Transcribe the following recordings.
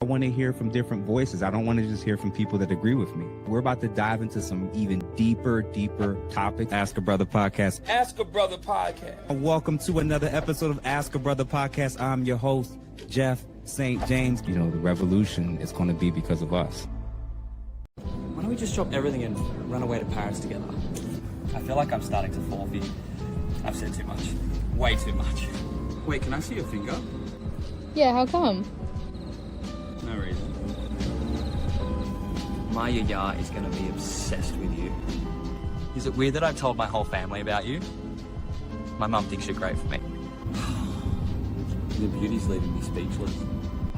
I want to hear from different voices. I don't want to just hear from people that agree with me. We're about to dive into some even deeper topics. Ask a Brother Podcast. Ask a Brother Podcast. Welcome to another episode of Ask a Brother Podcast. I'm your host, Jeff St. James. You know, the revolution is going to be because of us. Why don't we just drop everything and run away to Paris together? I feel like I'm starting to fall for you. I've said too much. Way too much. Wait, can I see your finger? Yeah, how come? No reason. My yaya is going to be obsessed with you. Is it weird that I've told my whole family about you? My mum thinks you're great for me. The beauty's leaving me speechless.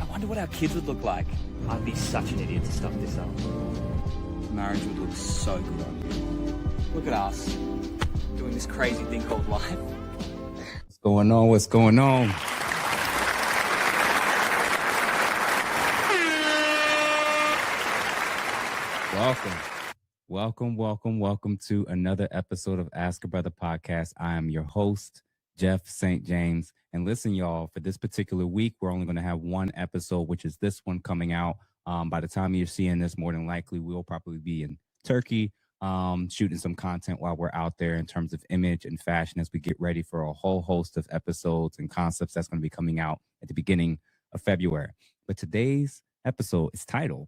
I wonder what our kids would look like. I'd be such an idiot to stuff this up. Marriage would look so good on you. Look at us, doing this crazy thing called life. What's going on? What's going on? Welcome to another episode of Ask a Brother Podcast. I am your host, Jeff St. James. And listen, y'all, for this particular week, we're only going to have one episode, which is this one coming out. By the time you're seeing this, more than likely, we'll probably be in Turkey, shooting some content while we're out there in terms of image and fashion as we get ready for a whole host of episodes and concepts that's going to be coming out at the beginning of February. But today's episode is titled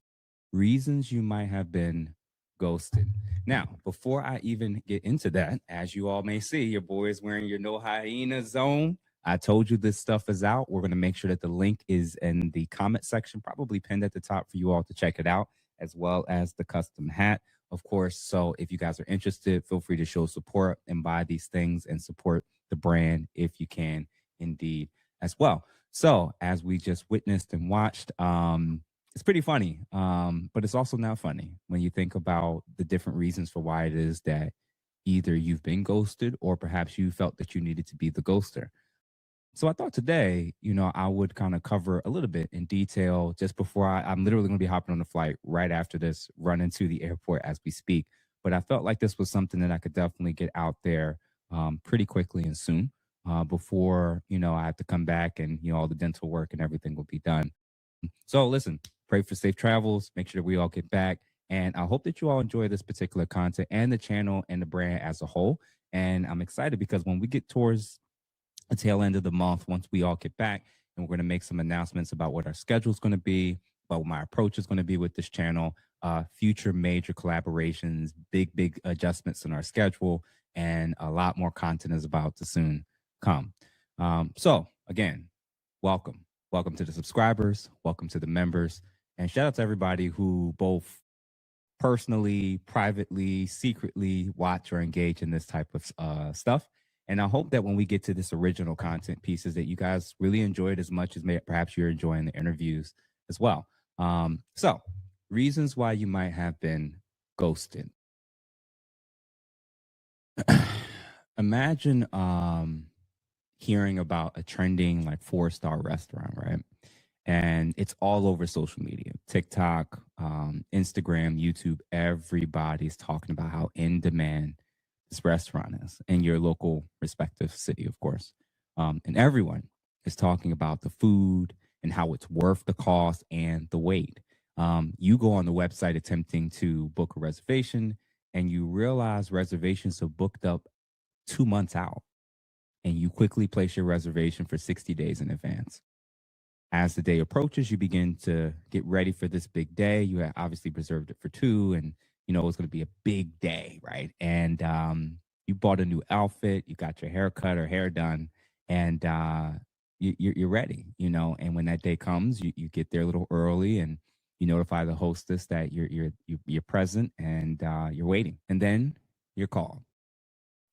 Reasons You Might Have Been Ghosted. Now, before I even get into that, as you all may see, your boy is wearing your No Hyena Zone. I told you this stuff is out. We're going to make sure that the link is in the comment section, probably pinned at the top for you all to check it out, as well as the custom hat, of course. So if you guys are interested, feel free to show support and buy these things and support the brand if you can indeed as well. So as we just witnessed and watched, it's pretty funny, but it's also not funny when you think about the different reasons for why it is that either you've been ghosted or perhaps you felt that you needed to be the ghoster. So I thought today, I would kind of cover a little bit in detail just before I'm literally going to be hopping on the flight right after this, running to the airport as we speak. But I felt like this was something that I could definitely get out there pretty quickly and soon before, I have to come back and, all the dental work and everything will be done. So listen, pray for safe travels. Make sure that we all get back. And I hope that you all enjoy this particular content and the channel and the brand as a whole. And I'm excited because when we get towards the tail end of the month, once we all get back, and we're going to make some announcements about what our schedule is going to be, about what my approach is going to be with this channel, future major collaborations, big adjustments in our schedule, and a lot more content is about to soon come. So again, welcome to the subscribers, welcome to the members, and shout out to everybody who both personally, privately, secretly watch or engage in this type of stuff. And I hope that when we get to this original content pieces that you guys really enjoyed as much as perhaps you're enjoying the interviews as well. So reasons why you might have been ghosted. Imagine hearing about a trending like 4-star restaurant, right? And it's all over social media, TikTok, Instagram, YouTube. Everybody's talking about how in demand this restaurant is in your local respective city, of course. And everyone is talking about the food and how it's worth the cost and the wait. You go on the website attempting to book a reservation and you realize reservations are booked up 2 months out, and you quickly place your reservation for 60 days in advance. As the day approaches, you begin to get ready for this big day. You have obviously reserved it for 2, and it's going to be a big day, right? And you bought a new outfit, you got your haircut or hair done, and you're ready, And when that day comes, you get there a little early, and you notify the hostess that you're present and you're waiting, and then you're called,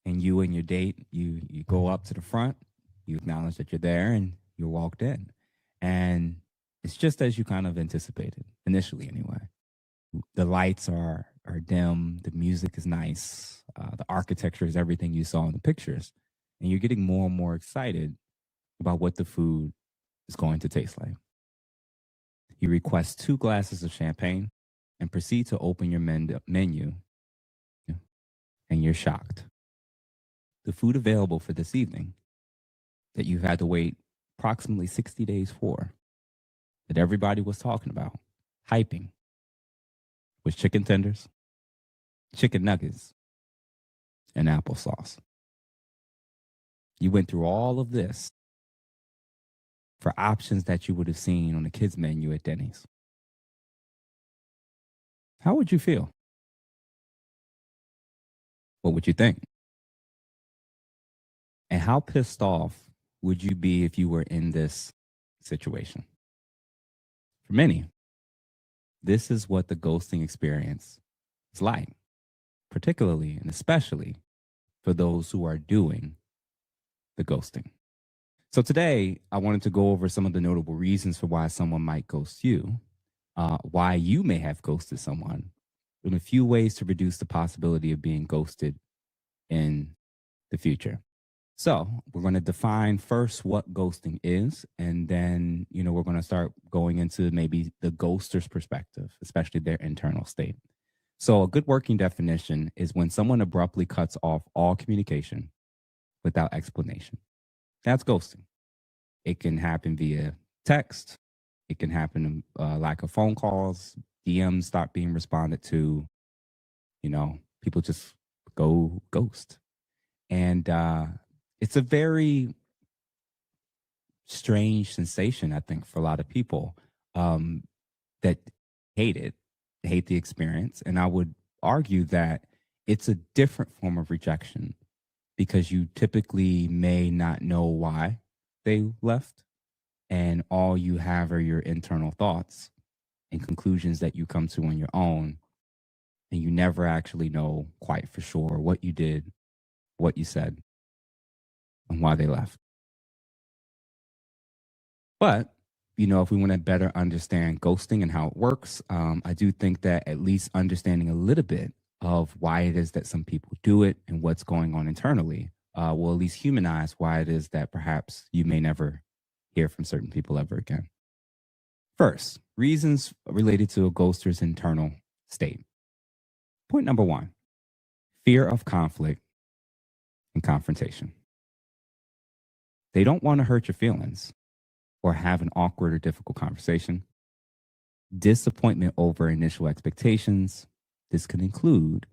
and you and your date you go up to the front, you acknowledge that you're there, and you're walked in. And it's just as you kind of anticipated, initially anyway. The lights are dim, the music is nice, the architecture is everything you saw in the pictures, and you're getting more and more excited about what the food is going to taste like. You request 2 glasses of champagne and proceed to open your menu, and you're shocked. The food available for this evening that you've had to wait approximately 60 days for that everybody was talking about, hyping, was chicken tenders, chicken nuggets, and applesauce. You went through all of this for options that you would have seen on the kids' menu at Denny's. How would you feel? What would you think? And how pissed off would you be if you were in this situation? For many, this is what the ghosting experience is like, particularly and especially for those who are doing the ghosting. So today, I wanted to go over some of the notable reasons for why someone might ghost you, why you may have ghosted someone, and a few ways to reduce the possibility of being ghosted in the future. So we're going to define first what ghosting is, and then, we're going to start going into maybe the ghoster's perspective, especially their internal state. So a good working definition is when someone abruptly cuts off all communication without explanation. That's ghosting. It can happen via text. It can happen lack of phone calls, DMs stop being responded to. People just go ghost. And it's a very strange sensation, I think, for a lot of people that hate it, hate the experience. And I would argue that it's a different form of rejection because you typically may not know why they left. And all you have are your internal thoughts and conclusions that you come to on your own. And you never actually know quite for sure what you did, what you said, and why they left. But, if we want to better understand ghosting and how it works, I do think that at least understanding a little bit of why it is that some people do it and what's going on internally will at least humanize why it is that perhaps you may never hear from certain people ever again. First, reasons related to a ghoster's internal state. Point number one, fear of conflict and confrontation. They don't want to hurt your feelings or have an awkward or difficult conversation. Disappointment over initial expectations. This can include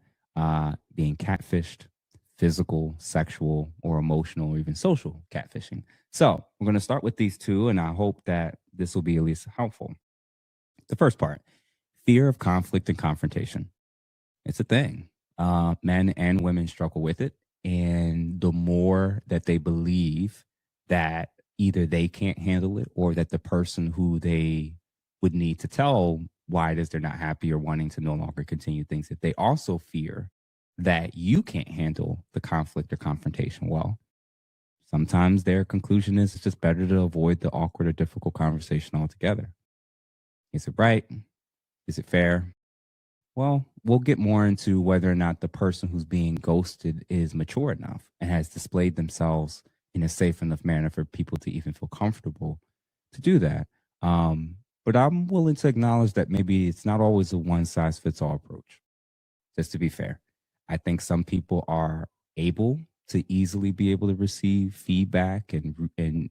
being catfished, physical, sexual, or emotional, or even social catfishing. So we're going to start with these two, and I hope that this will be at least helpful. The first part, fear of conflict and confrontation. It's a thing. Men and women struggle with it. And the more that they believe that either they can't handle it or that the person who they would need to tell why it is they're not happy or wanting to no longer continue things, if they also fear that you can't handle the conflict or confrontation well, sometimes their conclusion is it's just better to avoid the awkward or difficult conversation altogether. Is it right? Is it fair? Well, we'll get more into whether or not the person who's being ghosted is mature enough and has displayed themselves in a safe enough manner for people to even feel comfortable to do that. But I'm willing to acknowledge that maybe it's not always a one size fits all approach, just to be fair. I think some people are able to easily be able to receive feedback and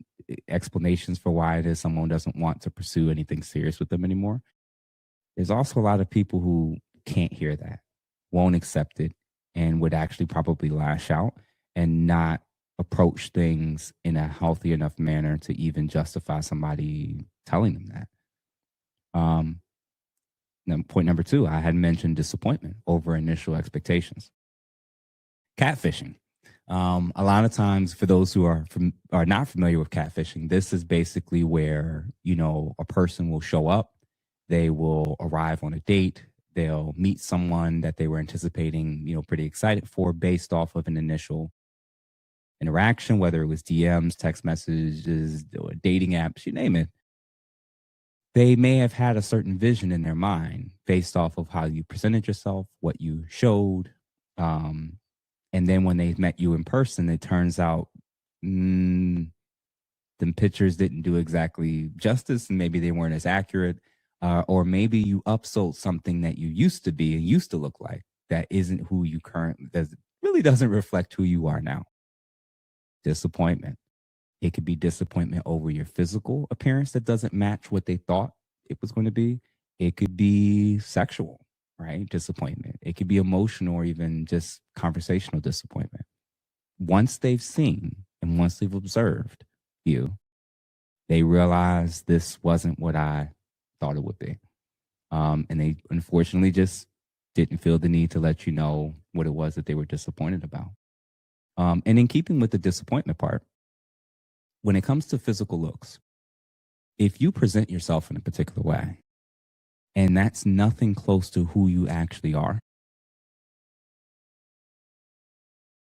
explanations for why it is someone doesn't want to pursue anything serious with them anymore. There's also a lot of people who can't hear that, won't accept it, and would actually probably lash out and not approach things in a healthy enough manner to even justify somebody telling them that. Then point number two, I had mentioned disappointment over initial expectations. Catfishing. A lot of times, for those who are not familiar with catfishing, this is basically where a person will show up, they will arrive on a date, they'll meet someone that they were anticipating, pretty excited for, based off of an initial interaction, whether it was DMs, text messages, or dating apps, you name it. They may have had a certain vision in their mind based off of how you presented yourself, what you showed. And then when they met you in person, it turns out the pictures didn't do exactly justice, and maybe they weren't as accurate. Or maybe you upsold something that you used to be and used to look like that isn't who you currently, that really doesn't reflect who you are now. Disappointment. It could be disappointment over your physical appearance that doesn't match what they thought it was going to be. It could be sexual, right? Disappointment. It could be emotional or even just conversational disappointment. Once they've seen and once they've observed you, they realize this wasn't what I thought it would be. And they unfortunately just didn't feel the need to let you know what it was that they were disappointed about. And in keeping with the disappointment part, when it comes to physical looks, if you present yourself in a particular way and that's nothing close to who you actually are,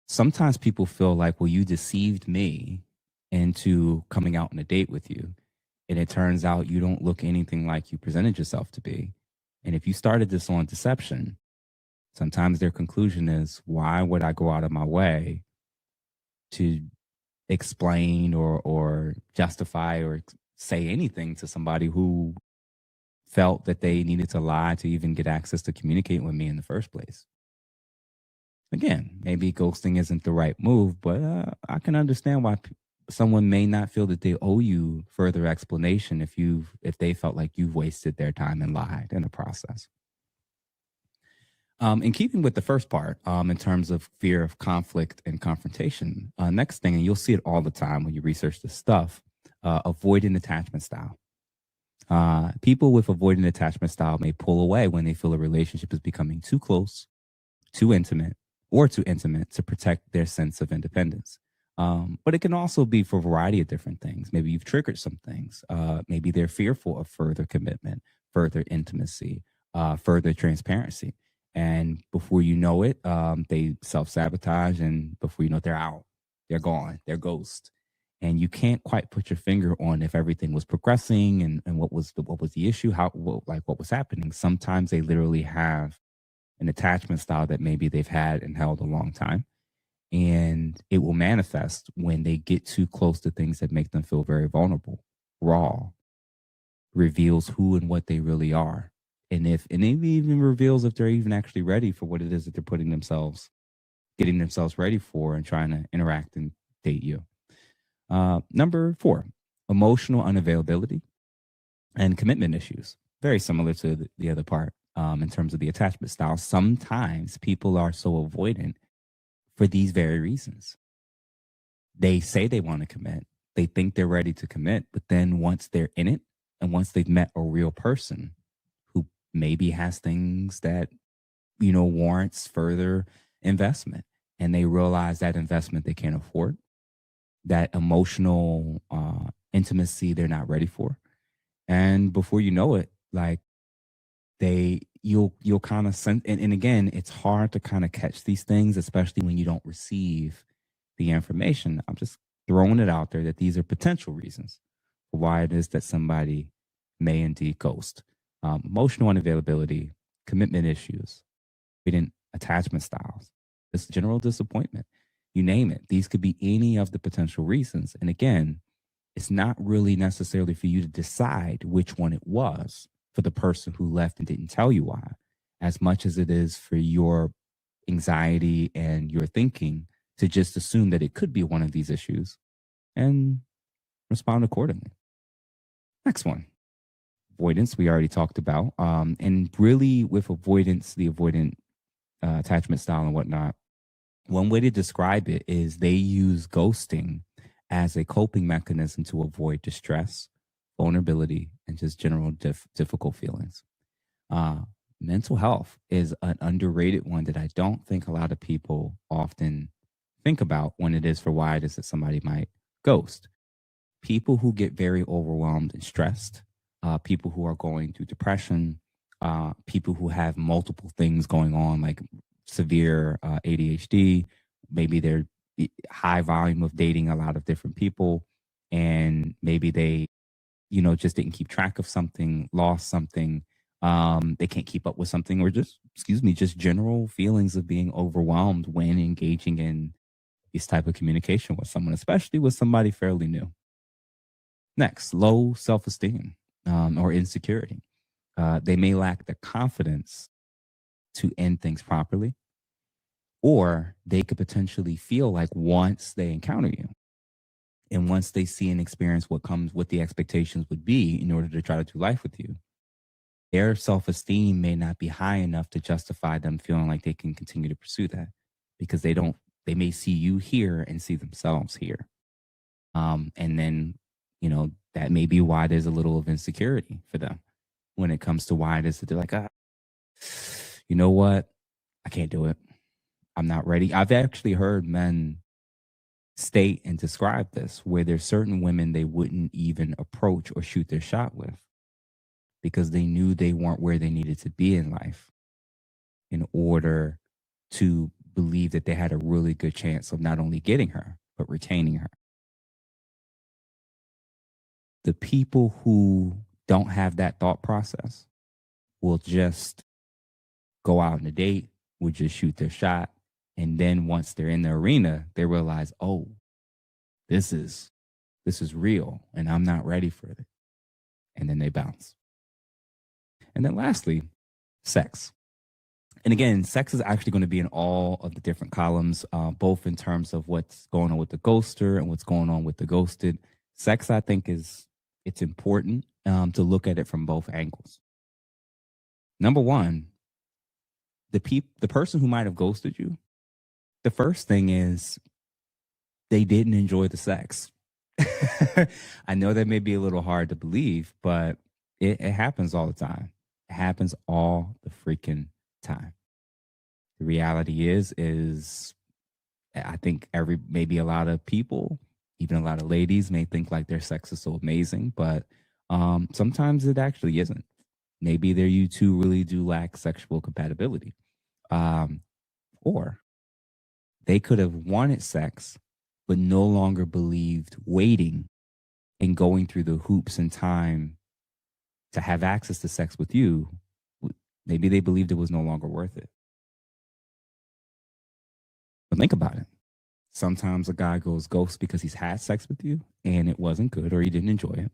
sometimes people feel like, well, you deceived me into coming out on a date with you. And it turns out you don't look anything like you presented yourself to be. And if you started this on deception, sometimes their conclusion is, why would I go out of my way to explain or justify or say anything to somebody who felt that they needed to lie to even get access to communicate with me in the first place? Again, maybe ghosting isn't the right move, but I can understand why someone may not feel that they owe you further explanation if they felt like you've wasted their time and lied in the process. In keeping with the first part, in terms of fear of conflict and confrontation, next thing, and you'll see it all the time when you research this stuff, avoidant attachment style. People with avoidant attachment style may pull away when they feel a relationship is becoming too close, too intimate, or too intimate to protect their sense of independence. But it can also be for a variety of different things. Maybe you've triggered some things. Maybe they're fearful of further commitment, further intimacy, further transparency. And before you know it, they self-sabotage, and before you know it, they're out, they're gone, they're ghost. And you can't quite put your finger on if everything was progressing and what was the issue, what was happening. Sometimes they literally have an attachment style that maybe they've had and held a long time. And it will manifest when they get too close to things that make them feel very vulnerable, raw, reveals who and what they really are. And it even reveals if they're even actually ready for what it is that they're getting themselves ready for and trying to interact and date you. Number 4, emotional unavailability and commitment issues. Very similar to the other part in terms of the attachment style. Sometimes people are so avoidant for these very reasons. They say they want to commit. They think they're ready to commit, but then once they're in it and once they've met a real person who maybe has things that, warrants further investment, and they realize that investment they can't afford, that emotional intimacy they're not ready for. And before you know it, like you'll kind of sense, and again, it's hard to kind of catch these things, especially when you don't receive the information. I'm just throwing it out there that these are potential reasons for why it is that somebody may indeed ghost. Emotional unavailability, commitment issues, avoidant attachment styles, this general disappointment, you name it. These could be any of the potential reasons. And again, it's not really necessarily for you to decide which one it was for the person who left and didn't tell you why, as much as it is for your anxiety and your thinking to just assume that it could be one of these issues and respond accordingly. Next one, avoidance, we already talked about. And really with avoidance, the avoidant attachment style and whatnot, one way to describe it is they use ghosting as a coping mechanism to avoid distress, vulnerability, and just general difficult feelings. Mental health is an underrated one that I don't think a lot of people often think about when it is for why it is that somebody might ghost. People who get very overwhelmed and stressed, people who are going through depression, people who have multiple things going on, like severe ADHD, maybe they're high volume of dating a lot of different people, and maybe they, just didn't keep track of something, lost something, they can't keep up with something, or just general feelings of being overwhelmed when engaging in this type of communication with someone, especially with somebody fairly new. Next, low self-esteem or insecurity. They may lack the confidence to end things properly, or they could potentially feel like once they encounter you and once they see and experience what the expectations would be in order to try to do life with you, their self-esteem may not be high enough to justify them feeling like they can continue to pursue that because they may see you here and see themselves here. And then, that may be why there's a little of insecurity for them when it comes to why it is that they're like, you know what? I can't do it. I'm not ready. I've actually heard men state and describe this where there's certain women they wouldn't even approach or shoot their shot with because they knew they weren't where they needed to be in life in order to believe that they had a really good chance of not only getting her, but retaining her. The people who don't have that thought process will just go out on a date, will just shoot their shot. And then once they're in the arena, they realize, oh, this is real and I'm not ready for it. And then they bounce. And then lastly, sex. And again, sex is actually going to be in all of the different columns, both in terms of what's going on with the ghoster and what's going on with the ghosted. Sex, I think, it's important to look at it from both angles. Number one, the person who might have ghosted you, the first thing is they didn't enjoy the sex. I know that may be a little hard to believe, but it happens all the time. It happens all the freaking time. The reality is I think maybe a lot of people, even a lot of ladies, may think like their sex is so amazing, but sometimes it actually isn't. Maybe you two really do lack sexual compatibility, or they could have wanted sex, but no longer believed waiting and going through the hoops and time to have access to sex with you. Maybe they believed it was no longer worth it. But think about it. Sometimes a guy goes ghost because he's had sex with you and it wasn't good or he didn't enjoy it.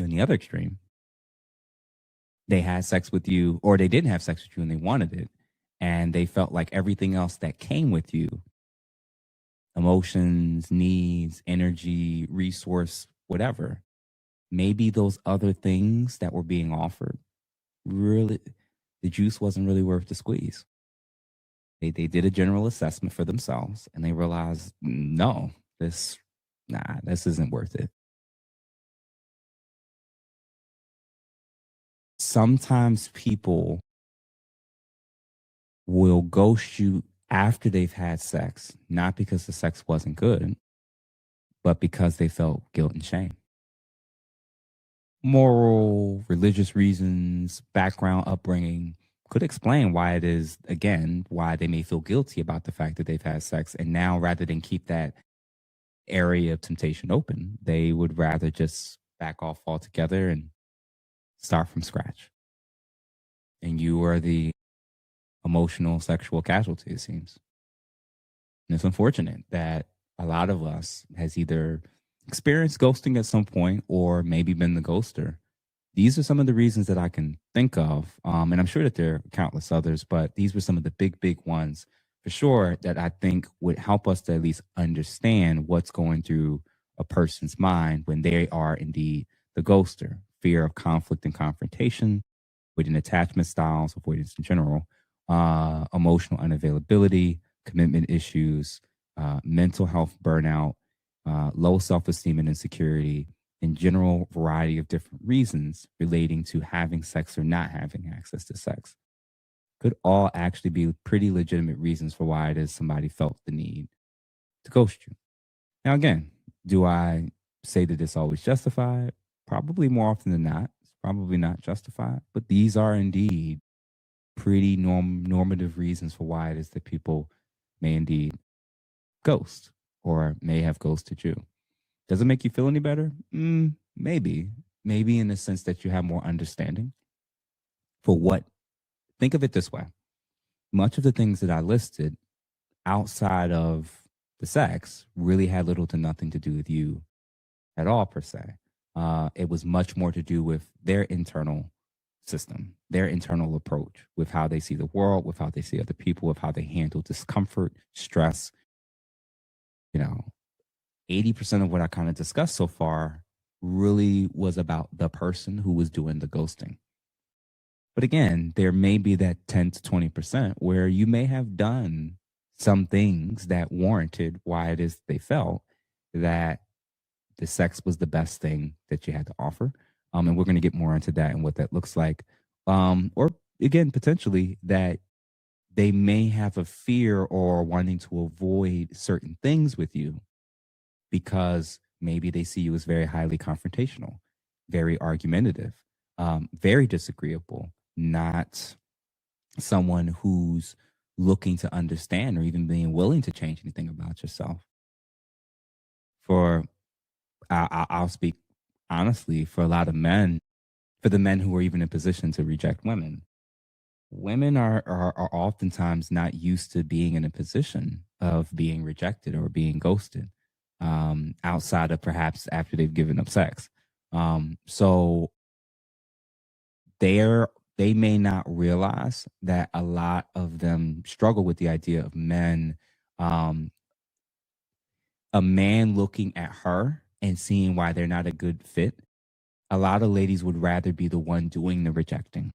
On the other extreme, they had sex with you or they didn't have sex with you and they wanted it. And they felt like everything else that came with you, emotions, needs, energy, resource, whatever, maybe those other things that were being offered, really, the juice wasn't really worth the squeeze. They did a general assessment for themselves and they realized, no, this isn't worth it. Sometimes people will ghost you after they've had sex, not because the sex wasn't good, but because they felt guilt and shame. Moral, religious reasons, background, upbringing could explain why it is, again, why they may feel guilty about the fact that they've had sex. And now, rather than keep that area of temptation open, they would rather just back off altogether and start from scratch. And you are the emotional sexual casualty, it seems. And it's unfortunate that a lot of us has either experienced ghosting at some point or maybe been the ghoster. These are some of the reasons that I can think of. And I'm sure that there are countless others, but these were some of the big ones for sure that I think would help us to at least understand what's going through a person's mind when they are indeed the ghoster. Fear of conflict and confrontation, avoiding attachment styles, avoidance in general, emotional unavailability, commitment issues, mental health burnout, low self-esteem and insecurity, in general variety of different reasons relating to having sex or not having access to sex could all actually be pretty legitimate reasons for why it is somebody felt the need to ghost you. Now, again, do I say that it's always justified? Probably more often than not. It's probably not justified, but these are indeed pretty normative reasons for why it is that people may indeed ghost or may have ghosted you. Does it make you feel any better? Maybe. Maybe in the sense that you have more understanding for what. Think of it this way. Much of the things that I listed outside of the sex really had little to nothing to do with you at all, per se. It was much more to do with their internal system, their internal approach with how they see the world, with how they see other people, with how they handle discomfort, stress. 80% of what I kind of discussed so far really was about the person who was doing the ghosting. But again, there may be that 10 to 20% where you may have done some things that warranted why it is they felt that the sex was the best thing that you had to offer. And we're going to get more into that and what that looks like. Or again, potentially that they may have a fear or wanting to avoid certain things with you because maybe they see you as very highly confrontational, very argumentative, very disagreeable, not someone who's looking to understand or even being willing to change anything about yourself. For I'll speak honestly for a lot of men, for the men who are even in position to reject women. Women are oftentimes not used to being in a position of being rejected or being ghosted, outside of perhaps after they've given up sex. So they may not realize that a lot of them struggle with the idea of men, um, a man looking at her and seeing why they're not a good fit. A lot of ladies would rather be the one doing the rejecting,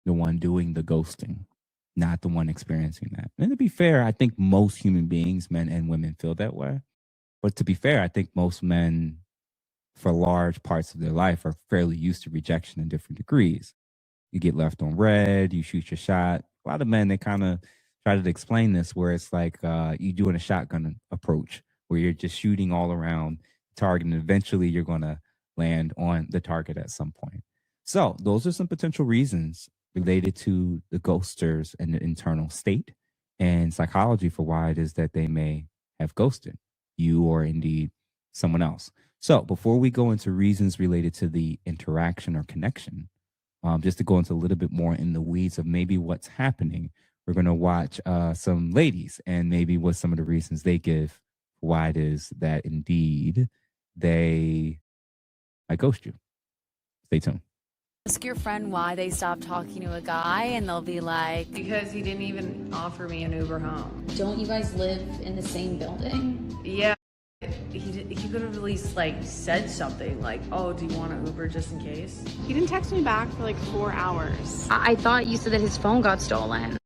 the one doing the ghosting, not the one experiencing that. And to be fair, I think most human beings, men and women, feel that way. But to be fair, I think most men, for large parts of their life, are fairly used to rejection in different degrees. You get left on red, you shoot your shot. A lot of men, they kind of try to explain this where it's like you doing a shotgun approach where you're just shooting all around target and eventually you're going to land on the target at some point. So those are some potential reasons related to the ghosters and the internal state and psychology for why it is that they may have ghosted you or indeed someone else. So before we go into reasons related to the interaction or connection, just to go into a little bit more in the weeds of maybe what's happening, we're going to watch some ladies and maybe what some of the reasons they give why it is that indeed they might ghost you. Stay tuned. Ask your friend why they stopped talking to a guy, and they'll be like, because he didn't even offer me an Uber home. Don't you guys live in the same building? Yeah. He could have at least like said something like, oh, do you want an Uber just in case? He didn't text me back for like 4 hours. I thought you said that his phone got stolen.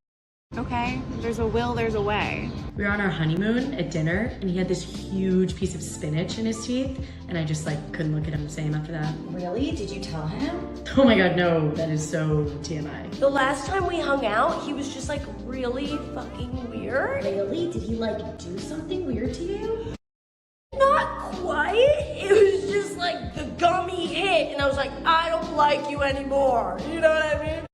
Okay, there's a will, there's a way. We were on our honeymoon at dinner and he had this huge piece of spinach in his teeth and I just like couldn't look at him the same after that. Really? Did you tell him? Oh my god, no, that is so TMI. The last time we hung out, he was just like really fucking weird. Really? Did he like do something weird to you? Not quite. It was just like the gummy hit and I was like, I don't like you anymore. You know what I mean?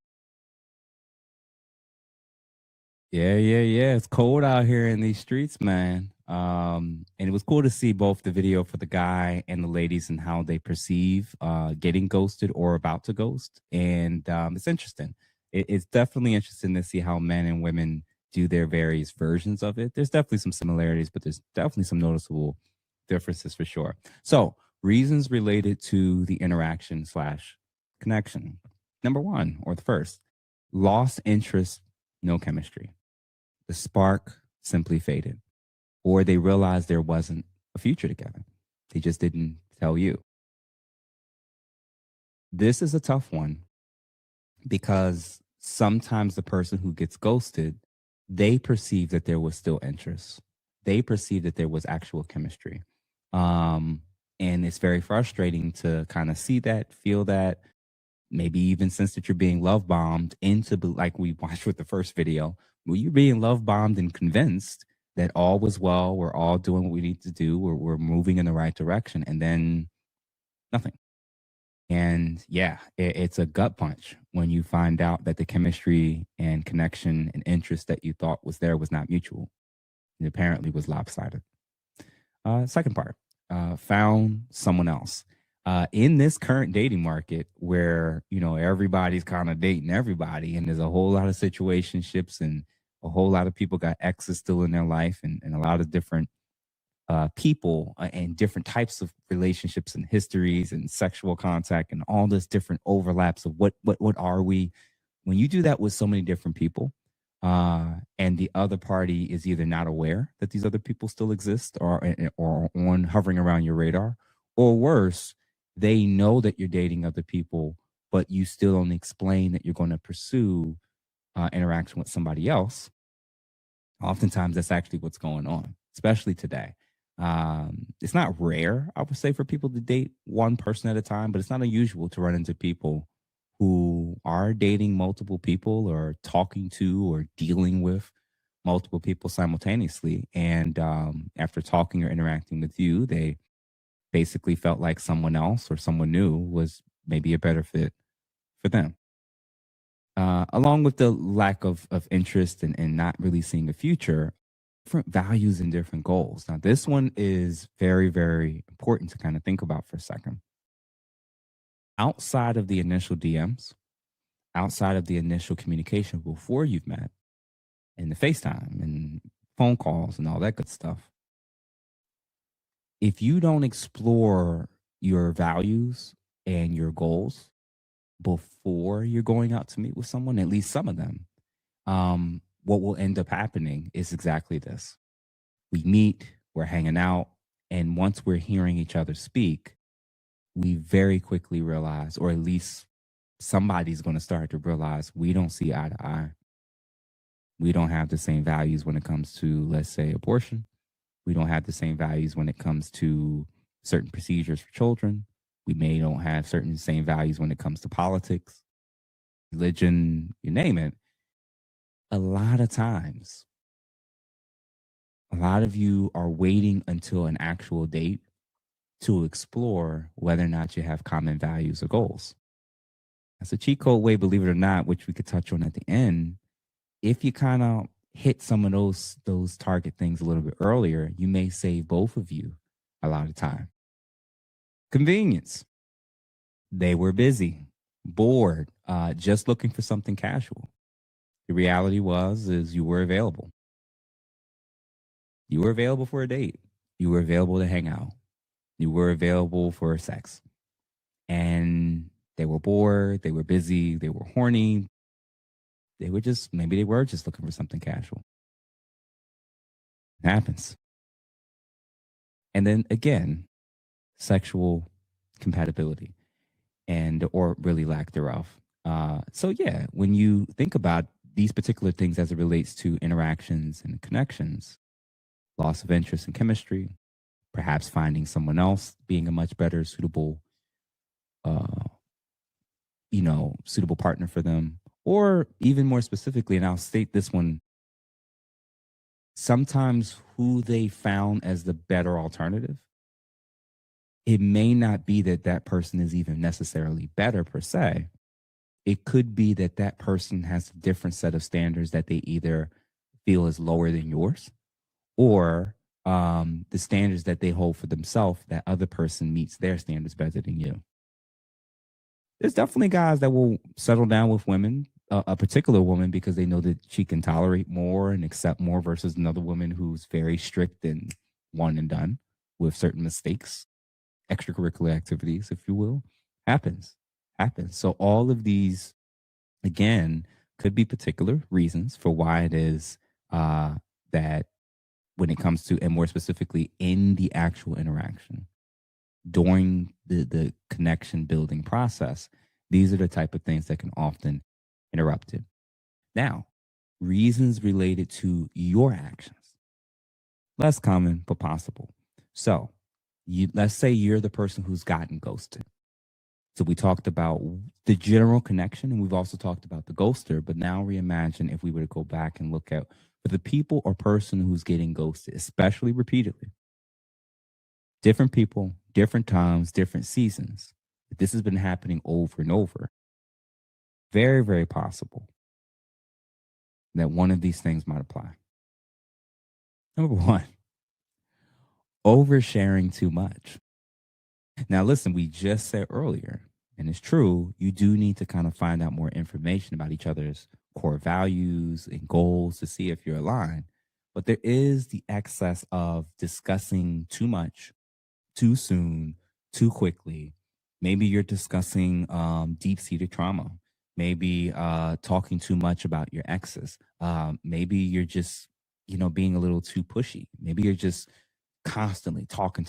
Yeah. It's cold out here in these streets, man. And it was cool to see both the video for the guy and the ladies and how they perceive getting ghosted or about to ghost. And it's interesting. It's definitely interesting to see how men and women do their various versions of it. There's definitely some similarities, but there's definitely some noticeable differences for sure. So reasons related to the interaction / connection. Number one, or the first, lost interest, no chemistry. The spark simply faded, or they realized there wasn't a future together. They just didn't tell you. This is a tough one because sometimes the person who gets ghosted, they perceive that there was still interest. They perceive that there was actual chemistry. And it's very frustrating to kind of see that, feel that, maybe even sense that you're being love bombed into, like we watched with the first video, where you're being love bombed and convinced that all was well, we're all doing what we need to do, we're moving in the right direction, and then nothing. And yeah, it's a gut punch when you find out that the chemistry and connection and interest that you thought was there was not mutual. It apparently was lopsided. Second part, found someone else. In this current dating market where, you know, everybody's kind of dating everybody and there's a whole lot of situationships and a whole lot of people got exes still in their life and a lot of different people and different types of relationships and histories and sexual contact and all this different overlaps of what are we. When you do that with so many different people and the other party is either not aware that these other people still exist or on hovering around your radar, or worse, they know that you're dating other people, but you still don't explain that you're going to pursue interaction with somebody else, oftentimes that's actually what's going on, especially today. It's not rare, I would say, for people to date one person at a time, but it's not unusual to run into people who are dating multiple people or talking to or dealing with multiple people simultaneously. And after talking or interacting with you, they basically felt like someone else or someone new was maybe a better fit for them. Along with the lack of interest and not really seeing a future, different values and different goals. Now, this one is very, very important to kind of think about for a second. Outside of the initial DMs, outside of the initial communication before you've met, and the FaceTime and phone calls and all that good stuff, if you don't explore your values and your goals before you're going out to meet with someone, at least some of them, what will end up happening is exactly this. We meet, we're hanging out, and once we're hearing each other speak, we very quickly realize, or at least somebody's going to start to realize, we don't see eye to eye. We don't have the same values when it comes to, let's say, abortion. We don't have the same values when it comes to certain procedures for children. We may don't have certain same values when it comes to politics, religion, you name it. A lot of times, a lot of you are waiting until an actual date to explore whether or not you have common values or goals. That's a cheat code way, believe it or not, which we could touch on at the end. If you kind of hit some of those target things a little bit earlier, you may save both of you a lot of time. Convenience. They were busy, bored, just looking for something casual. The reality is you were available. You were available for a date. You were available to hang out. You were available for sex. And they were bored. They were busy. They were horny. Maybe they were just looking for something casual. It happens. And then again, sexual compatibility or really lack thereof. So yeah, when you think about these particular things as it relates to interactions and connections, loss of interest in chemistry, perhaps finding someone else being a much better suitable partner for them, or even more specifically, and I'll state this one, sometimes who they found as the better alternative, it may not be that that person is even necessarily better per se. It could be that that person has a different set of standards that they either feel is lower than yours, or the standards that they hold for themselves, that other person meets their standards better than you. There's definitely guys that will settle down with women, a particular woman, because they know that she can tolerate more and accept more versus another woman who's very strict and one and done with certain mistakes, extracurricular activities, if you will. Happens. So all of these, again, could be particular reasons for why it is that when it comes to, and more specifically in the actual interaction, during the connection building process, these are the type of things that can often interrupt it. Now, reasons related to your actions. Less common, but possible. So let's say you're the person who's gotten ghosted. So we talked about the general connection, and we've also talked about the ghoster, but now reimagine if we were to go back and look at for the people or person who's getting ghosted, especially repeatedly. Different people, different times, different seasons. If this has been happening over and over, very, very possible that one of these things might apply. Number one, oversharing too much. Now, listen, we just said earlier, and it's true, you do need to kind of find out more information about each other's core values and goals to see if you're aligned. But there is the excess of discussing too much, too soon, too quickly. Maybe you're discussing deep-seated trauma. Maybe talking too much about your exes. Maybe you're just, being a little too pushy. Maybe you're just constantly talking,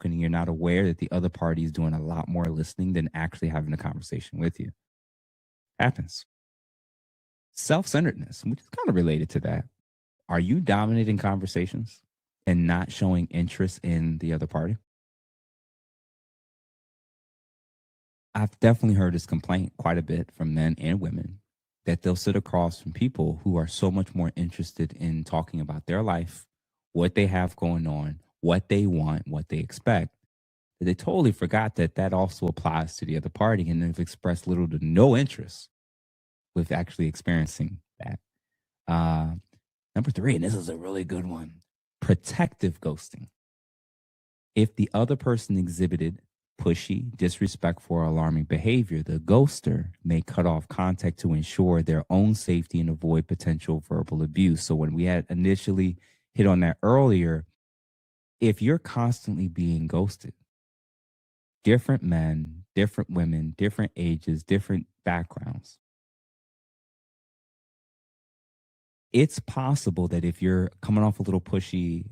and you're not aware that the other party is doing a lot more listening than actually having a conversation with you. happens. Self-centeredness, which is kind of related to that. Are you dominating conversations and not showing interest in the other party? I've definitely heard this complaint quite a bit from men and women that they'll sit across from people who are so much more interested in talking about their life, what they have going on, what they want, what they expect, that they totally forgot that that also applies to the other party and they've expressed little to no interest with actually experiencing that. Uh, Number three, and this is a really good one, protective ghosting. If the other person exhibited pushy, disrespectful, or alarming behavior, the ghoster may cut off contact to ensure their own safety and avoid potential verbal abuse. So, when we had initially hit on that earlier, if you're constantly being ghosted, different men, different women, different ages, different backgrounds, it's possible that if you're coming off a little pushy,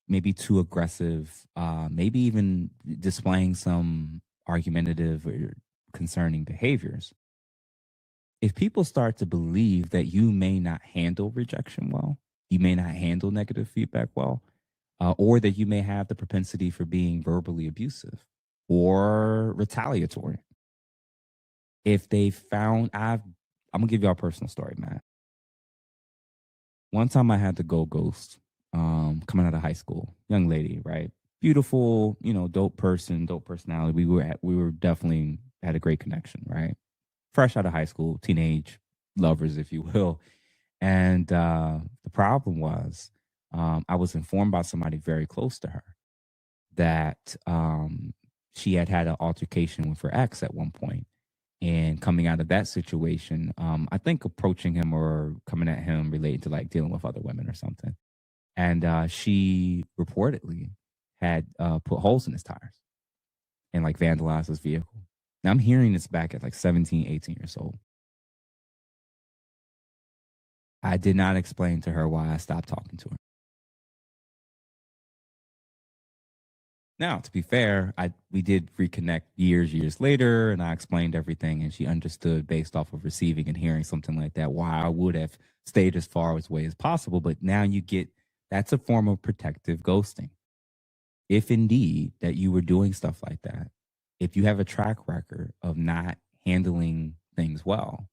maybe too aggressive, maybe even displaying some argumentative or concerning behaviors. If people start to believe that you may not handle rejection well, you may not handle negative feedback well, or that you may have the propensity for being verbally abusive or retaliatory. If they found, I'm gonna give y'all a personal story, man. One time I had to go ghost coming out of high school. Young lady, right? Beautiful, dope person, dope personality. We were definitely had a great connection, right? Fresh out of high school, teenage lovers, if you will. And the problem was I was informed by somebody very close to her that she had an altercation with her ex at one point. And coming out of that situation, I think approaching him or coming at him related to like dealing with other women or something. And she reportedly had put holes in his tires and like vandalized his vehicle. Now I'm hearing this back at like 17, 18 years old. I did not explain to her why I stopped talking to her. Now, to be fair, we did reconnect years later, and I explained everything, and she understood based off of receiving and hearing something like that why I would have stayed as far away as possible. But now you get that's a form of protective ghosting. If indeed that you were doing stuff like that, if you have a track record of not handling things well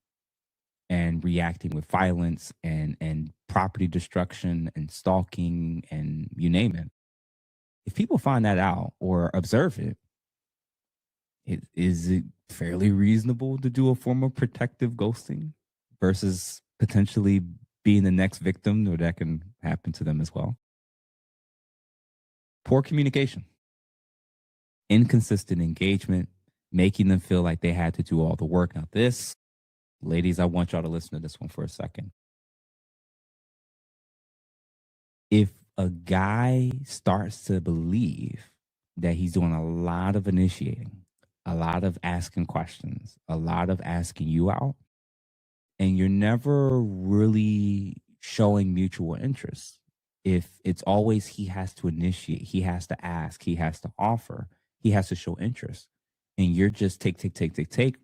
and reacting with violence and property destruction and stalking and you name it, if people find that out or observe it, is it fairly reasonable to do a form of protective ghosting versus potentially being the next victim or that can happen to them as well? Poor communication, inconsistent engagement, making them feel like they had to do all the work. Now, this, ladies, I want y'all to listen to this one for a second. If a guy starts to believe that he's doing a lot of initiating, a lot of asking questions, a lot of asking you out, and you're never really showing mutual interest, if it's always he has to initiate, he has to ask, he has to offer, he has to show interest, and you're just take,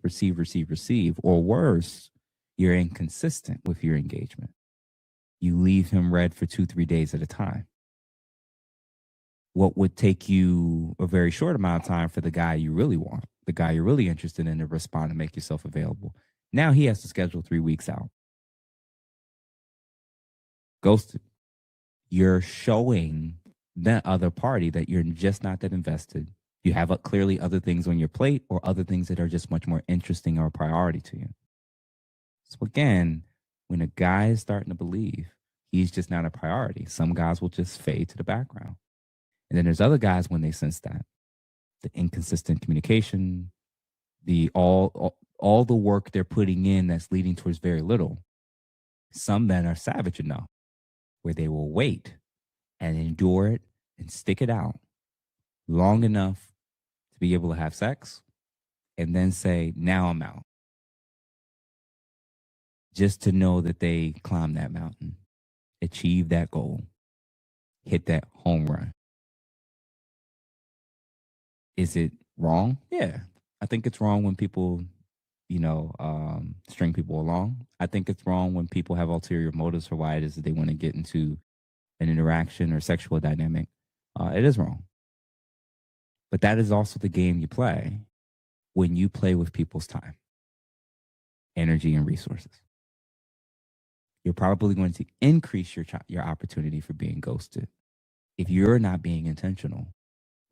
receive, or worse, you're inconsistent with your engagement. You leave him red for 2-3 days at a time. What would take you a very short amount of time for the guy you really want, the guy you're really interested in, to respond and make yourself available. Now he has to schedule 3 weeks out. Ghosted. You're showing that other party that you're just not that invested. You have clearly other things on your plate or other things that are just much more interesting or a priority to you. So again, when a guy is starting to believe he's just not a priority, some guys will just fade to the background. And then there's other guys when they sense that the inconsistent communication, the all the work they're putting in that's leading towards very little. Some men are savage enough where they will wait and endure it and stick it out long enough to be able to have sex and then say, now I'm out. Just to know that they climbed that mountain, achieved that goal, hit that home run. Is it wrong? Yeah. I think it's wrong when people string people along. I think it's wrong when people have ulterior motives for why it is that they want to get into an interaction or sexual dynamic. It is wrong. But that is also the game you play when you play with people's time, energy, and resources. You're probably going to increase your opportunity for being ghosted if you're not being intentional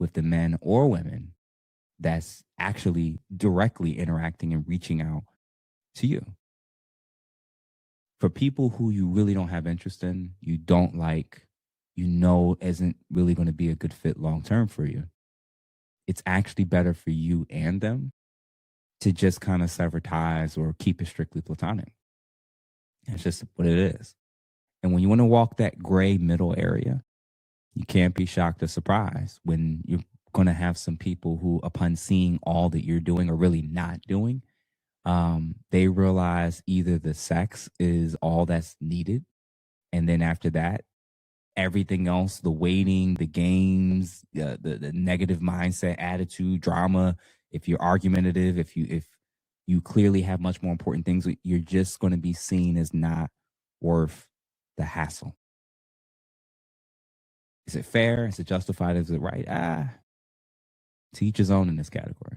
with the men or women that's actually directly interacting and reaching out to you. For people who you really don't have interest in, you don't like, isn't really going to be a good fit long term for you, it's actually better for you and them to just kind of sever ties or keep it strictly platonic. That's just what it is. And when you want to walk that gray middle area, you can't be shocked or surprised when you're going to have some people who, upon seeing all that you're doing or really not doing, they realize either the sex is all that's needed. And then after that, everything else, the waiting, the games, the negative mindset, attitude, drama, if you're argumentative, if you clearly have much more important things, you're just going to be seen as not worth the hassle. Is it fair? Is it justified? Is it right? To each his own in this category.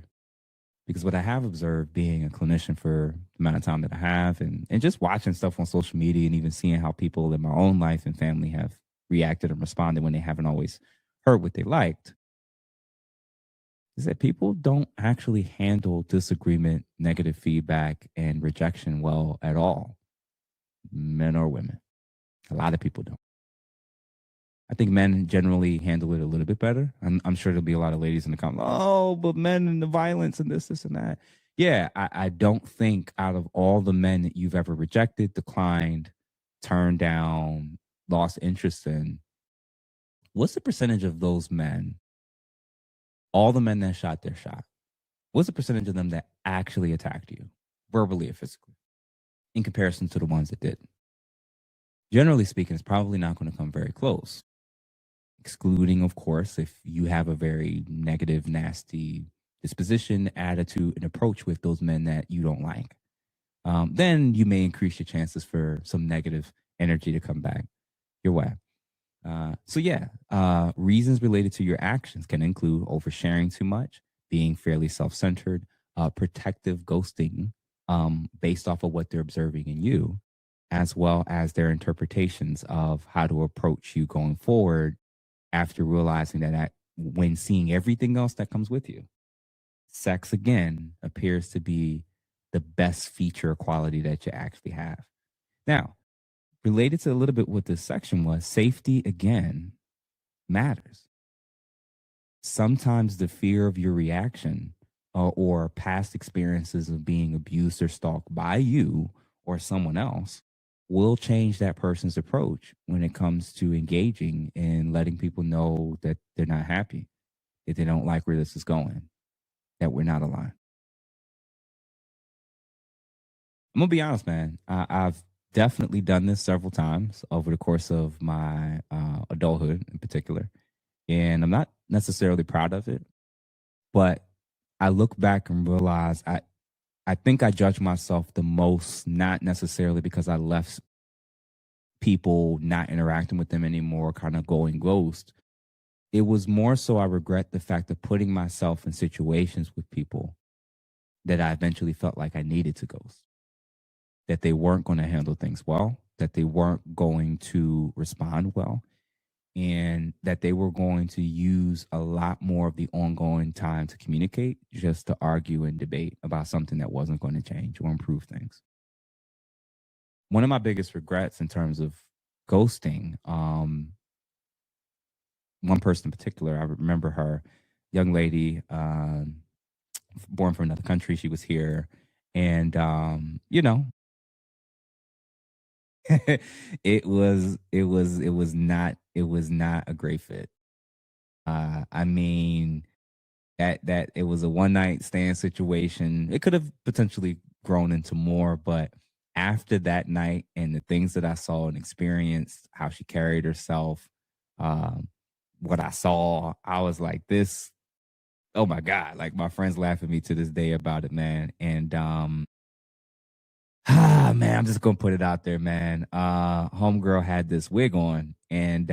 Because what I have observed being a clinician for the amount of time that I have and just watching stuff on social media and even seeing how people in my own life and family have reacted and responded when they haven't always heard what they liked, is that people don't actually handle disagreement, negative feedback, and rejection well at all, men or women. A lot of people don't. I think men generally handle it a little bit better. I'm sure there'll be a lot of ladies in the comments, oh, but men and the violence and this and that. Yeah, I don't think out of all the men that you've ever rejected, declined, turned down, lost interest in, what's the percentage of those men, all the men that shot their shot, what's the percentage of them that actually attacked you, verbally or physically, in comparison to the ones that didn't? Generally speaking, it's probably not going to come very close. Excluding, of course, if you have a very negative, nasty disposition, attitude, and approach with those men that you don't like. Then you may increase your chances for some negative energy to come back your way. Reasons related to your actions can include oversharing too much, being fairly self-centered, protective ghosting based off of what they're observing in you, as well as their interpretations of how to approach you going forward after realizing that when seeing everything else that comes with you, sex again appears to be the best feature or quality that you actually have. Now, related to a little bit what this section was, safety again matters. Sometimes the fear of your reaction or past experiences of being abused or stalked by you or someone else will change that person's approach when it comes to engaging and letting people know that they're not happy, that they don't like where this is going, that we're not aligned. I'm gonna be honest, man. I've definitely done this several times over the course of my adulthood in particular, and I'm not necessarily proud of it, but I look back and realize I think I judge myself the most, not necessarily because I left people not interacting with them anymore, kind of going ghost. It was more so I regret the fact of putting myself in situations with people that I eventually felt like I needed to ghost, that they weren't going to handle things well, that they weren't going to respond well, and that they were going to use a lot more of the ongoing time to communicate just to argue and debate about something that wasn't going to change or improve things. One of my biggest regrets in terms of ghosting, one person in particular, I remember her, young lady, born from another country. She was here, and it was not a great fit. I mean, that it was a one night stand situation. It could have potentially grown into more, but after that night and the things that I saw and experienced, how she carried herself, what I saw, I was like, this Oh my God. Like my friends laugh at me to this day about it, man. And man, I'm just gonna put it out there, man. Homegirl had this wig on, and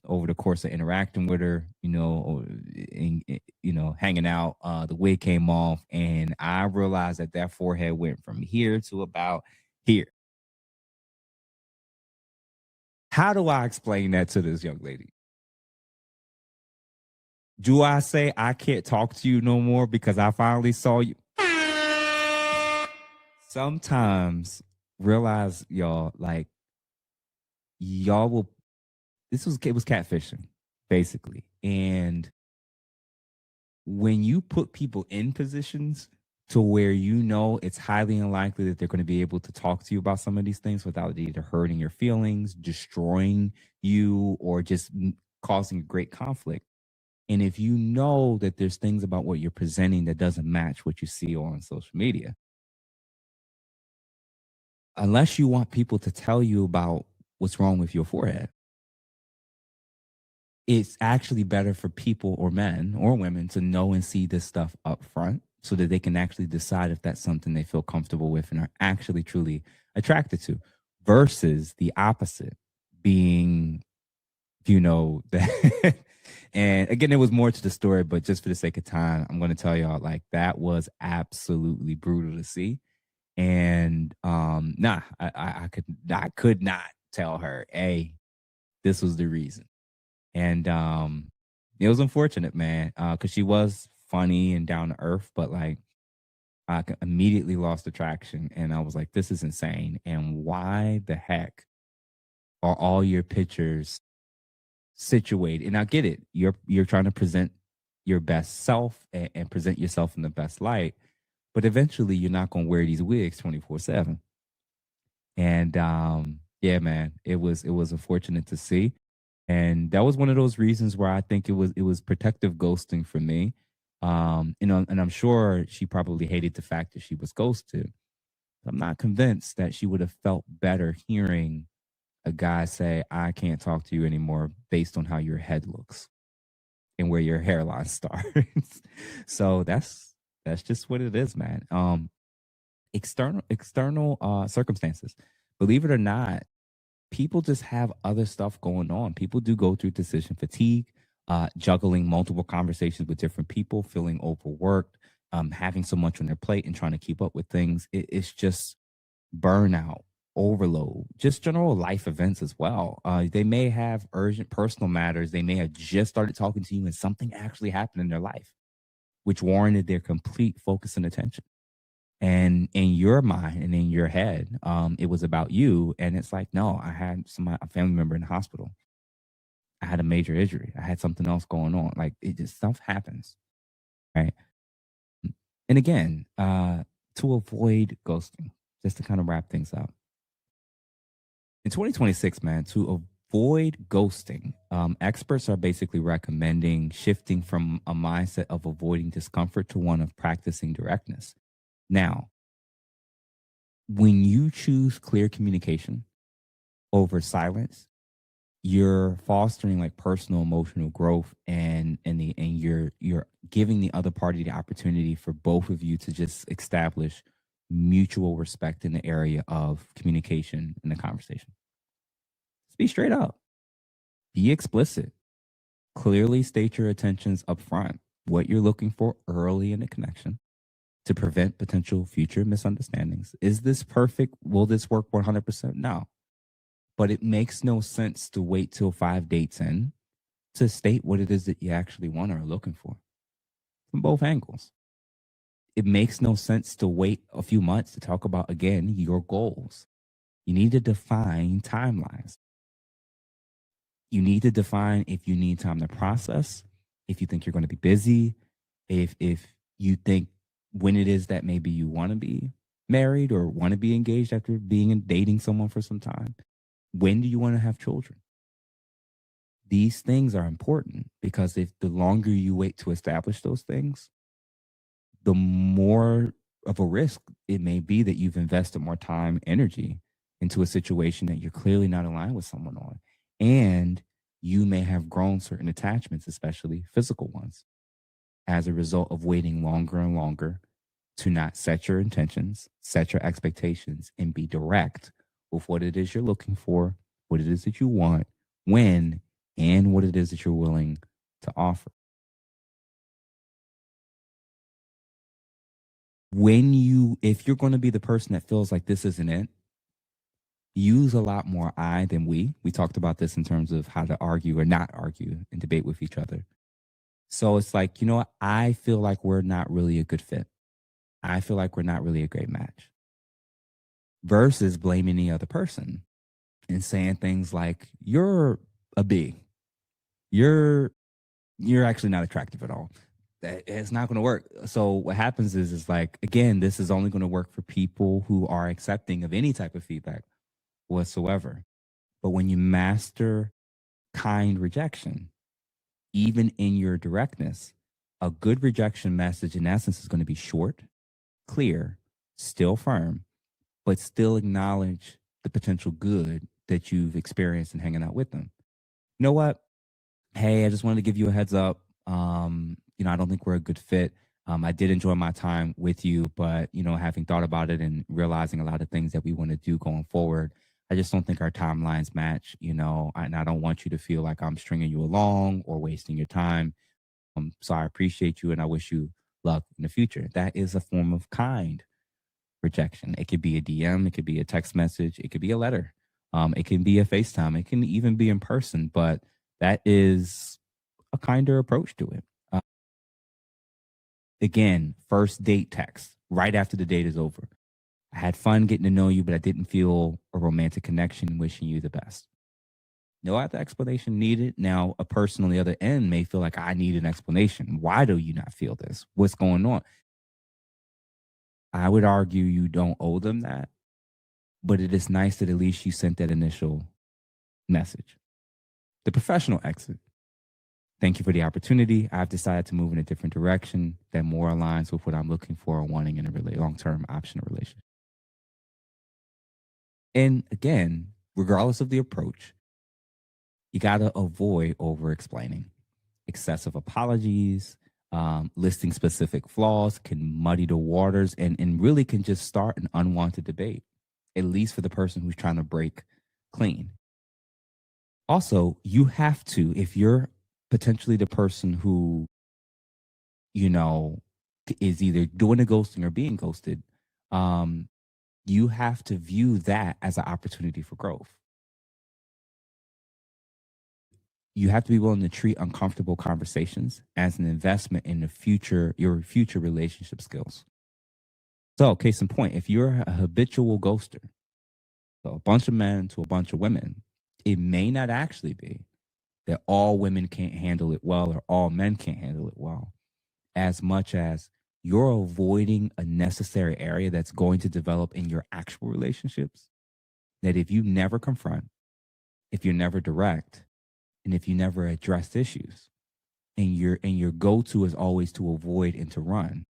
over the course of interacting with her, hanging out, the wig came off, and I realized that that forehead went from here to about here. How do I explain that to this young lady? Do I say I can't talk to you no more because I finally saw you? Sometimes realize y'all like y'all will it was catfishing basically. And when you put people in positions to where you know it's highly unlikely that they're going to be able to talk to you about some of these things without either hurting your feelings, destroying you, or just causing great conflict. And if you know that there's things about what you're presenting that doesn't match what you see on social media, unless you want people to tell you about what's wrong with your forehead, it's actually better for people or men or women to know and see this stuff up front so that they can actually decide if that's something they feel comfortable with and are actually truly attracted to, versus the opposite being, that. And again, there was more to the story, but just for the sake of time, I'm going to tell y'all like that was absolutely brutal to see. And I could not tell her, hey, this was the reason. And it was unfortunate, man, because she was funny and down to earth, but like I immediately lost attraction, and I was like, this is insane. And why the heck are all your pictures situated? And I get it, you're trying to present your best self and present yourself in the best light, but eventually you're not going to wear these wigs 24/7. And yeah, man, it was unfortunate to see. And that was one of those reasons where I think it was protective ghosting for me. And I'm sure she probably hated the fact that she was ghosted. I'm not convinced that she would have felt better hearing a guy say, I can't talk to you anymore based on how your head looks and where your hairline starts. So that's just what it is, man. External circumstances. Believe it or not, people just have other stuff going on. People do go through decision fatigue, juggling multiple conversations with different people, feeling overworked, having so much on their plate and trying to keep up with things. It's just burnout, overload, just general life events as well. They may have urgent personal matters. They may have just started talking to you and something actually happened in their life, which warranted their complete focus and attention. And in your mind and in your head, it was about you. And it's like, no, I had a family member in the hospital. I had a major injury. I had something else going on. Like it just stuff happens, right? And again, to avoid ghosting, just to kind of wrap things up. In 2026, man, to avoid ghosting, experts are basically recommending shifting from a mindset of avoiding discomfort to one of practicing directness. Now, when you choose clear communication over silence, you're fostering like personal emotional growth, and you're giving the other party the opportunity for both of you to just establish mutual respect in the area of communication in the conversation. Just be straight up. Be explicit. Clearly state your intentions up front, what you're looking for early in the connection to prevent potential future misunderstandings. Is this perfect? Will this work 100%? No. But it makes no sense to wait till 5 dates in to state what it is that you actually want or are looking for from both angles. It makes no sense to wait a few months to talk about, again, your goals. You need to define timelines. You need to define if you need time to process, if you think you're going to be busy, if you think when it is that maybe you want to be married or want to be engaged after being and dating someone for some time. When do you want to have children? These things are important because if the longer you wait to establish those things, the more of a risk it may be that you've invested more time, energy into a situation that you're clearly not aligned with someone on. And you may have grown certain attachments, especially physical ones. as a result of waiting longer and longer to not set your intentions, set your expectations, and be direct with what it is you're looking for, what it is that you want, when, and what it is that you're willing to offer. If you're going to be the person that feels like this isn't it, use a lot more I than we. We talked about this in terms of how to argue or not argue and debate with each other. So it's like, you know what? I feel like we're not really a good fit. I feel like we're not really a great match. Versus blaming the other person and saying things like, you're a B. You're actually not attractive at all. It's not going to work. So what happens is like, again, this is only going to work for people who are accepting of any type of feedback whatsoever. But when you master kind rejection, even in your directness, a good rejection message in essence is going to be short, clear, still firm, but still acknowledge the potential good that you've experienced in hanging out with them. You know what? Hey, I just wanted to give you a heads up. I don't think we're a good fit. I did enjoy my time with you, but, having thought about it and realizing a lot of things that we want to do going forward, I just don't think our timelines match, and I don't want you to feel like I'm stringing you along or wasting your time. So I appreciate you and I wish you luck in the future. That is a form of kind rejection. It could be a DM, it could be a text message, it could be a letter, it can be a FaceTime, it can even be in person, but that is a kinder approach to it. Again, first date text right after the date is over. I had fun getting to know you, but I didn't feel a romantic connection. Wishing you the best. No other explanation needed. Now, a person on the other end may feel like I need an explanation. Why do you not feel this? What's going on? I would argue you don't owe them that, but it is nice that at least you sent that initial message. The professional exit. Thank you for the opportunity. I've decided to move in a different direction that more aligns with what I'm looking for or wanting in a really long-term optional relationship. And again, regardless of the approach, you got to avoid over-explaining. Excessive apologies, listing specific flaws can muddy the waters and really can just start an unwanted debate, at least for the person who's trying to break clean. Also, you have to, if you're potentially the person who, is either doing the ghosting or being ghosted, you have to view that as an opportunity for growth. You have to be willing to treat uncomfortable conversations as an investment in your future relationship skills. So, case in point, if you're a habitual ghoster, so a bunch of men to a bunch of women, it may not actually be that all women can't handle it well or all men can't handle it well, as much as you're avoiding a necessary area that's going to develop in your actual relationships. That if you never confront, if you're never direct, and if you never address issues, and your go-to is always to avoid and to run,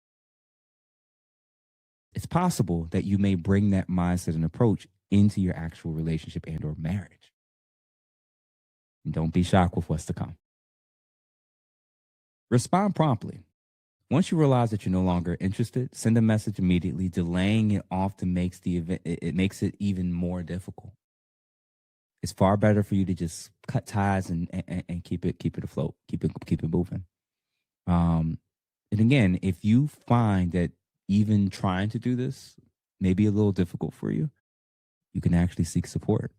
it's possible that you may bring that mindset and approach into your actual relationship and or marriage. And don't be shocked with what's to come. Respond promptly. Once you realize that you're no longer interested, send a message immediately. Delaying it often makes it makes it even more difficult. It's far better for you to just cut ties and keep it afloat, keep it moving. And again, if you find that even trying to do this may be a little difficult for you, you can actually seek support.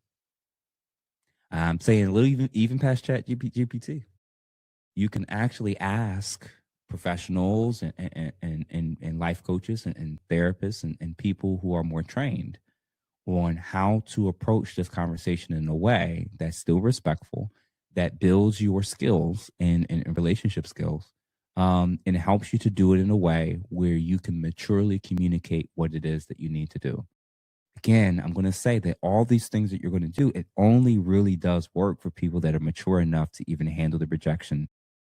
I'm saying a little even past Chat GPT. You can actually ask professionals and life coaches and therapists and people who are more trained on how to approach this conversation in a way that's still respectful, that builds your skills and relationship skills, and helps you to do it in a way where you can maturely communicate what it is that you need to do. Again, I'm going to say that all these things that you're going to do, it only really does work for people that are mature enough to even handle the rejection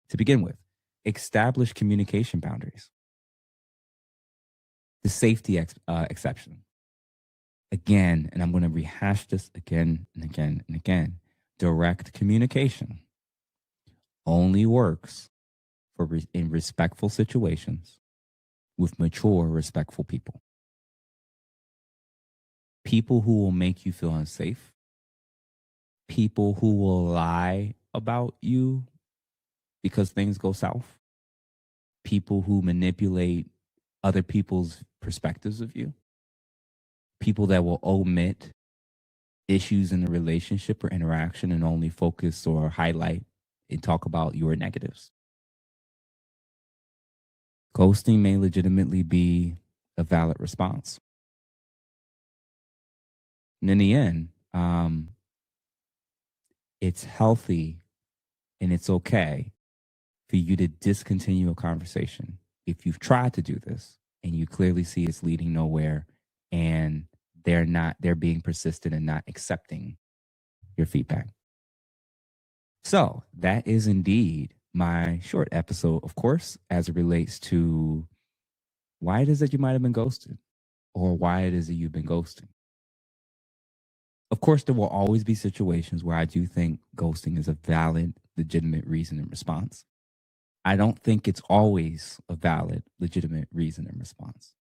to begin with. Establish communication boundaries. The safety exception. Again, and I'm going to rehash this again and again and again. Direct communication only works in respectful situations with mature, respectful people. People who will make you feel unsafe. People who will lie about you because things go south. People who manipulate other people's perspectives of you. People that will omit issues in the relationship or interaction and only focus or highlight and talk about your negatives. Ghosting may legitimately be a valid response. And in the end, it's healthy and it's okay for you to discontinue a conversation if you've tried to do this and you clearly see it's leading nowhere and they're being persistent and not accepting your feedback. So that is indeed my short episode, of course, as it relates to why it is that you might have been ghosted or why it is that you've been ghosting. Of course, there will always be situations where I do think ghosting is a valid, legitimate reason and response. I don't think it's always a valid, legitimate reason and response.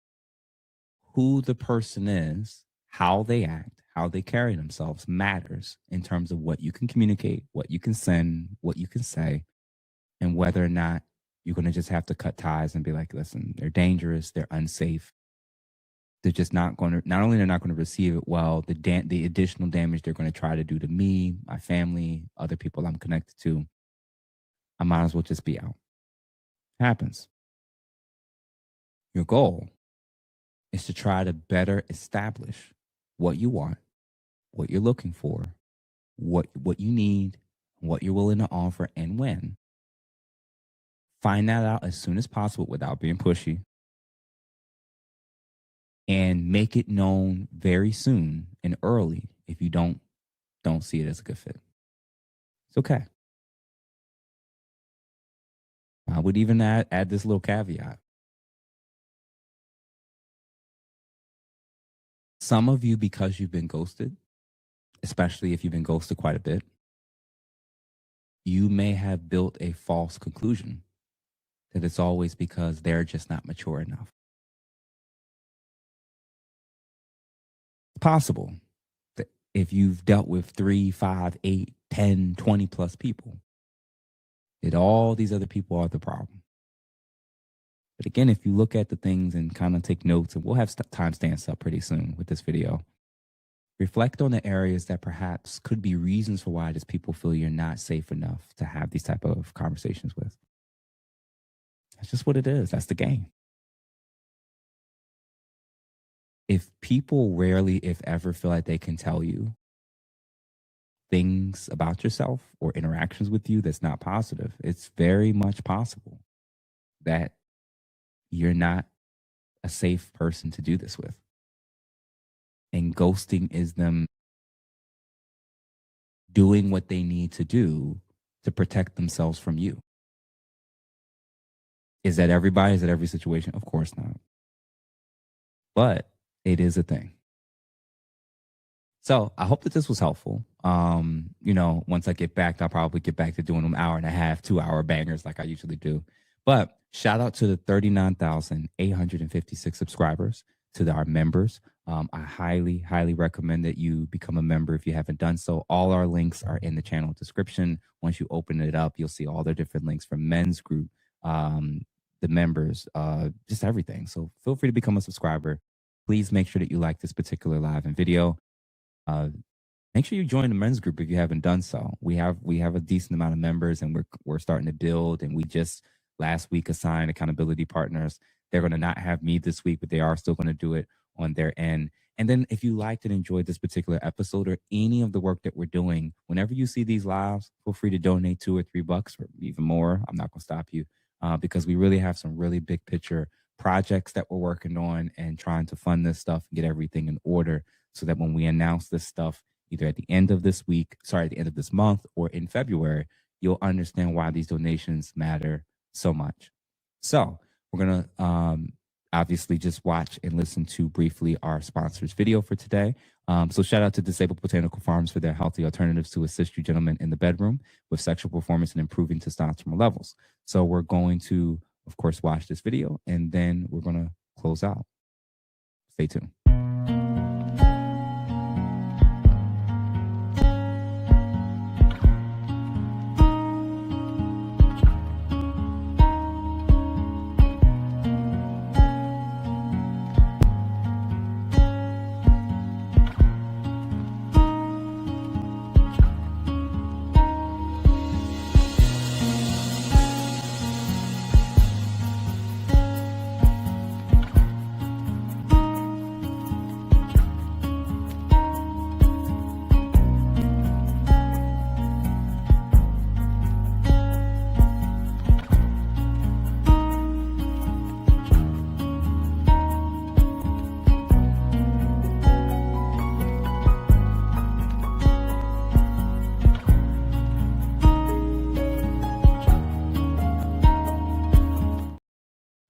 Who the person is, how they act, how they carry themselves matters in terms of what you can communicate, what you can send, what you can say, and whether or not you're going to just have to cut ties and be like, listen, they're dangerous, they're unsafe. They're just not going to, not only they're not going to receive it well, the additional damage they're going to try to do to me, my family, other people I'm connected to, I might as well just be out. Happens. Your goal is to try to better establish what you want, what you're looking for, what you need, what you're willing to offer, and when. Find that out as soon as possible without being pushy. And make it known very soon and early if you don't see it as a good fit. It's okay. I would even add this little caveat. Some of you, because you've been ghosted, especially if you've been ghosted quite a bit, you may have built a false conclusion that it's always because they're just not mature enough. It's possible that if you've dealt with 3, 5, 8, 10, 20 plus people, that all these other people are the problem. But again, if you look at the things and kind of take notes, and we'll have timestamps up pretty soon with this video, reflect on the areas that perhaps could be reasons for why just people feel you're not safe enough to have these type of conversations with. That's just what it is. That's the game. If people rarely, if ever, feel like they can tell you things about yourself or interactions with you that's not positive, it's very much possible that you're not a safe person to do this with. And ghosting is them doing what they need to do to protect themselves from you. Is that everybody? Is that every situation? Of course not. But it is a thing. So I hope that this was helpful. Once I get back, I'll probably get back to doing them 1.5 2-hour bangers like I usually do. But shout out to the 39,856 subscribers, to our members. I highly, highly recommend that you become a member if you haven't done so. All our links are in the channel description. Once you open it up, you'll see all the different links from men's group, the members, just everything. So feel free to become a subscriber. Please make sure that you like this particular live and video. Make sure you join the men's group if you haven't done so. We have a decent amount of members, and we're starting to build. And we just last week assigned accountability partners. They're going to not have me this week, but they are still going to do it on their end. And then if you liked and enjoyed this particular episode or any of the work that we're doing, whenever you see these lives, feel free to donate $2 or $3 or even more. I'm not going to stop you because we really have some really big picture projects that we're working on and trying to fund this stuff and get everything in order so that when we announce this stuff, either at the end of this month or in February, you'll understand why these donations matter so much. So we're going to, obviously just watch and listen to briefly our sponsor's video for today. So shout out to Disabled Botanical Farms for their healthy alternatives to assist you gentlemen in the bedroom with sexual performance and improving testosterone levels. So we're going to, of course, watch this video and then we're going to close out. Stay tuned.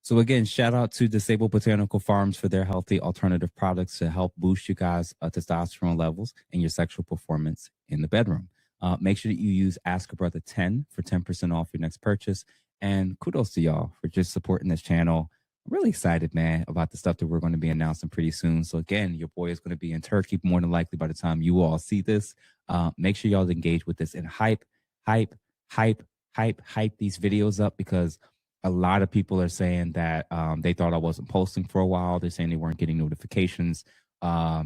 So again, shout out to Disabled Botanical Farms for their healthy alternative products to help boost you guys' testosterone levels and your sexual performance in the bedroom. Make sure that you use Ask a Brother 10 for 10% off your next purchase. And kudos to y'all for just supporting this channel. I'm really excited, man, about the stuff that we're going to be announcing pretty soon. So again, your boy is going to be in Turkey more than likely by the time you all see this. Make sure y'all engage with this and hype these videos up, because a lot of people are saying that they thought I wasn't posting for a while. They're saying they weren't getting notifications.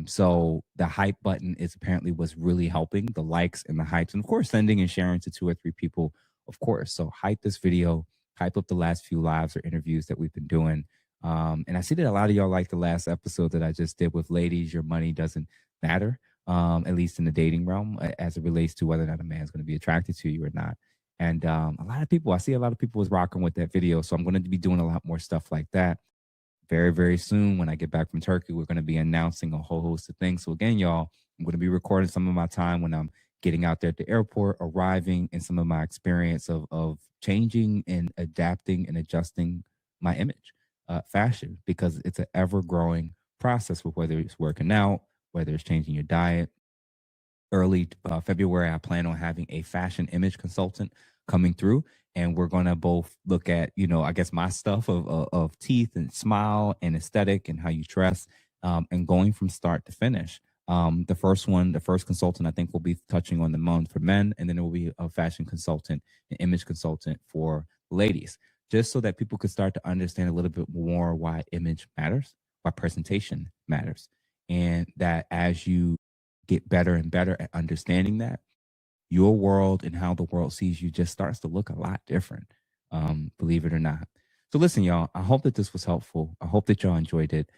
So the hype button is apparently was really helping, the likes and the hypes, and of course, sending and sharing to 2 or 3 people, of course. So hype this video, hype up the last few lives or interviews that we've been doing. And I see that a lot of y'all like the last episode that I just did with ladies. Your money doesn't matter, at least in the dating realm, as it relates to whether or not a man's going to be attracted to you or not. And a lot of people, I see a lot of people was rocking with that video. So I'm going to be doing a lot more stuff like that very, very soon. When I get back from Turkey, we're going to be announcing a whole host of things. So again, y'all, I'm going to be recording some of my time when I'm getting out there at the airport, arriving, and some of my experience of changing and adapting and adjusting my image, fashion, because it's an ever growing process with whether it's working out, whether it's changing your diet. Early February, I plan on having a fashion image consultant coming through, and we're going to both look at, I guess my stuff of teeth and smile and aesthetic and how you dress, and going from start to finish. The first consultant, I think, will be touching on the month for men, and then it will be a fashion consultant, an image consultant for ladies, just so that people could start to understand a little bit more why image matters, why presentation matters, and that as you get better and better at understanding that, your world and how the world sees you just starts to look a lot different, believe it or not. So listen, y'all, I hope that this was helpful. I hope that y'all enjoyed it.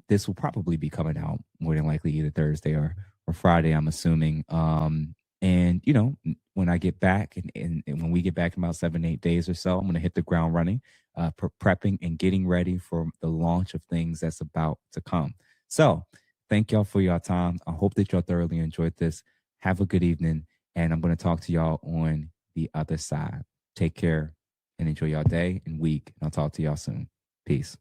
This will probably be coming out more than likely either Thursday or Friday, I'm assuming. And, when I get back and when we get back in about 7-8 days or so, I'm going to hit the ground running, prepping and getting ready for the launch of things that's about to come. So thank y'all for your time. I hope that y'all thoroughly enjoyed this. Have a good evening. And I'm going to talk to y'all on the other side. Take care and enjoy y'all day and week. And I'll talk to y'all soon. Peace.